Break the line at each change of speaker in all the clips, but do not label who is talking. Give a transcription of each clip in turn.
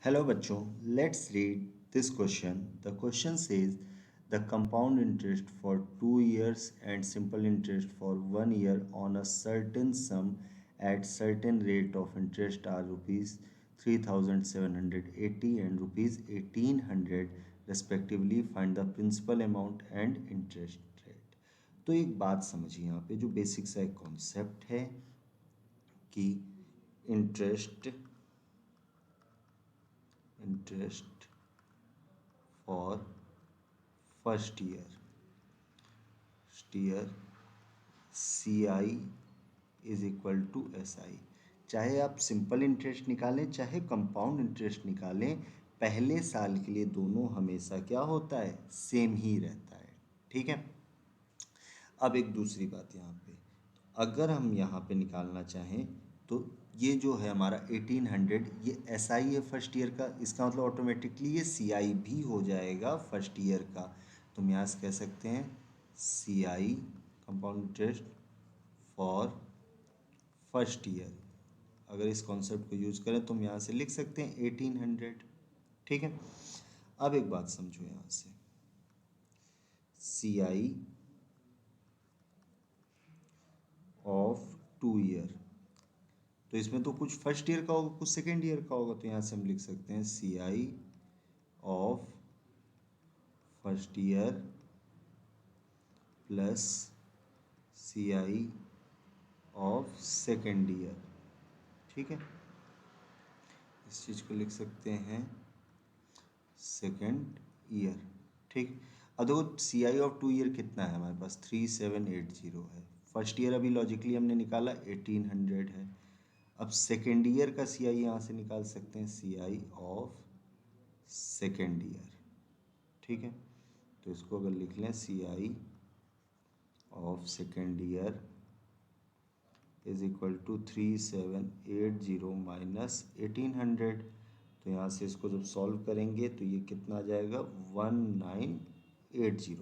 Hello बच्चों, let's read this question. The question says the compound interest for 2 years and simple interest for 1 year on a certain sum at certain rate of interest are rupees 3,780 and rupees 1,800 respectively. Find the principal amount and interest rate. तो एक बात समझिए यहाँ पे जो basic सा एक concept है कि interest interest for first year C I is equal to S I. चाहे आप सिंपल इंटरेस्ट निकालें चाहे कंपाउंड इंटरेस्ट निकालें, पहले साल के लिए दोनों हमेशा क्या होता है, सेम ही रहता है। ठीक है। अब एक दूसरी बात यहाँ पे, अगर हम यहाँ पे निकालना चाहें तो ये जो है हमारा 1800 ये एस आई है फर्स्ट ईयर का, इसका मतलब ऑटोमेटिकली ये सी आई भी हो जाएगा फर्स्ट ईयर का। तो हम यहाँ से कह सकते हैं C I compound interest for first year. अगर इस कॉन्सेप्ट को यूज करें तो हम यहाँ से लिख सकते हैं 1800। ठीक है। अब एक बात समझो यहाँ से, सी आई ऑफ 2 ईयर, तो इसमें तो कुछ फर्स्ट ईयर का होगा कुछ सेकेंड ईयर का होगा, तो यहाँ से हम लिख सकते हैं C I of first year plus C I of second year. ठीक है। इस चीज़ को लिख सकते हैं सेकेंड ईयर। ठीक। अब देखो सी आई ऑफ 2 ईयर कितना है हमारे पास, 3780 है। फर्स्ट ईयर अभी लॉजिकली हमने निकाला 1800 है। अब सेकेंड ईयर का सी आई यहाँ से निकाल सकते हैं C I of second year. ठीक है। तो इसको अगर लिख लें C I of second year is equal to 3780 minus 1800। तो यहाँ से इसको जब सॉल्व करेंगे तो ये कितना आ जाएगा 1980।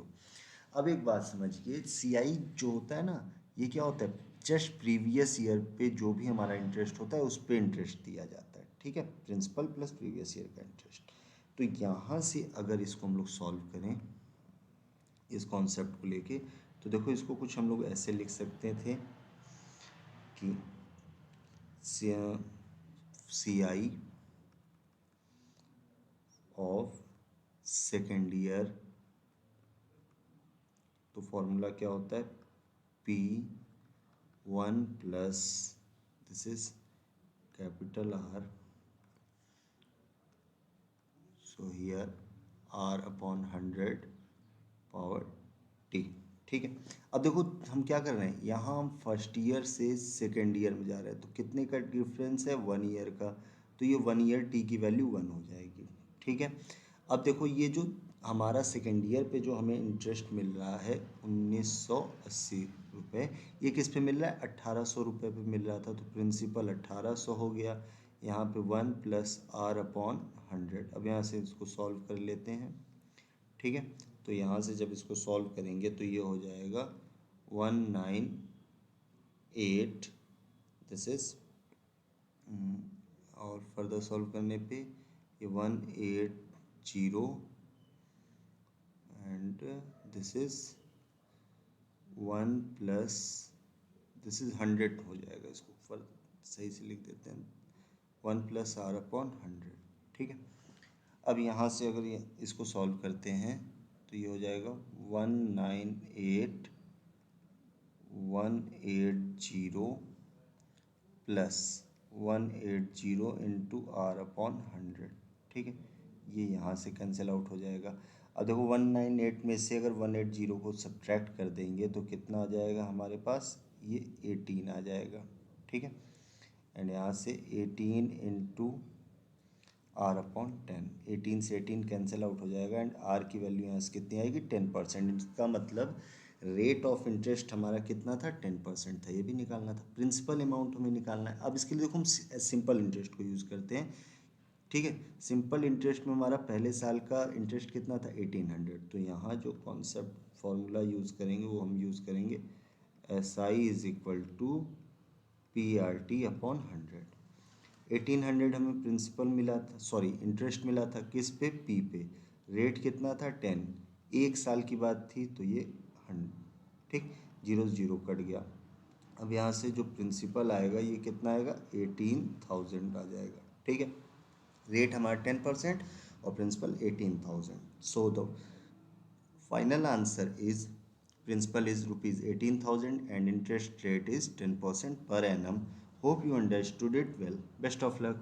अब एक बात समझिए, सी आई जो होता है ना, ये क्या होता है, जस्ट प्रीवियस ईयर पे जो भी हमारा इंटरेस्ट होता है उस पर इंटरेस्ट दिया जाता है। ठीक है, प्रिंसिपल प्लस प्रीवियस ईयर का इंटरेस्ट। तो यहाँ से अगर इसको हम लोग सॉल्व करें इस कॉन्सेप्ट को लेके, तो देखो इसको कुछ हम लोग ऐसे लिख सकते थे कि C I of second year, तो फॉर्मूला क्या होता है, P one plus this is capital R, so here R upon 100 power T. ठीक है। अब देखो हम क्या कर रहे हैं, यहाँ हम फर्स्ट ईयर से सेकेंड ईयर में जा रहे हैं, तो कितने का डिफरेंस है, 1 ईयर का। तो ये 1 ईयर टी की वैल्यू 1 हो जाएगी। ठीक है। अब देखो ये जो हमारा सेकेंड ईयर पे जो हमें इंटरेस्ट मिल रहा है 1980 रुपये, ये किस पे मिल रहा है, 1800 रुपये पे मिल रहा था। तो प्रिंसिपल 1800 हो गया, यहाँ पे 1 प्लस आर अपॉन 100। अब यहाँ से इसको सॉल्व कर लेते हैं। ठीक है। तो यहाँ से जब इसको सॉल्व करेंगे तो ये हो जाएगा 198, दिस इज, और फर्दर सॉल्व करने पे ये 180 and this is 1 plus this is 100 हो जाएगा। इसको फर सही से लिख देते हैं, 1 प्लस आर अपॉन 100। ठीक है। अब यहाँ से अगर ये इसको सॉल्व करते हैं तो ये हो जाएगा 180 प्लस 180 इंटू आर अपॉन 100। ठीक है। ये यहाँ से कैंसिल आउट हो जाएगा। अब देखो 198 में से अगर 180 को सब्ट्रैक्ट कर देंगे तो कितना आ जाएगा हमारे पास, ये 18 आ जाएगा। ठीक है। एंड यहाँ से 18 इंटू आर अपॉन 10, 18 से 18 कैंसिल आउट हो जाएगा एंड आर की वैल्यू यहाँ से कितनी आएगी, 10%। इसका मतलब रेट ऑफ इंटरेस्ट हमारा कितना था, 10% था। ये भी निकालना था, प्रिंसिपल अमाउंट हमें निकालना है। अब इसके लिए देखो हम सिंपल इंटरेस्ट को यूज़ करते हैं। ठीक है। सिंपल इंटरेस्ट में हमारा पहले साल का इंटरेस्ट कितना था, 1800। तो यहाँ जो कॉन्सेप्ट फॉर्मूला यूज़ करेंगे वो हम यूज़ करेंगे S I is equal to P R T upon 100। 1800 हमें प्रिंसिपल मिला था, सॉरी इंटरेस्ट मिला था, किस पे, पी पे। रेट कितना था, 10। एक साल की बात थी तो ये 100, ठीक, जीरो जीरो कट गया। अब यहाँ से जो प्रिंसिपल आएगा ये कितना आएगा, 18,000 आ जाएगा, ठीक है। रेट हमारा 10% और principal 18,000। So the final answer is principal is rupees 18,000 and interest rate is 10% per annum. Hope you understood it well. Best of luck.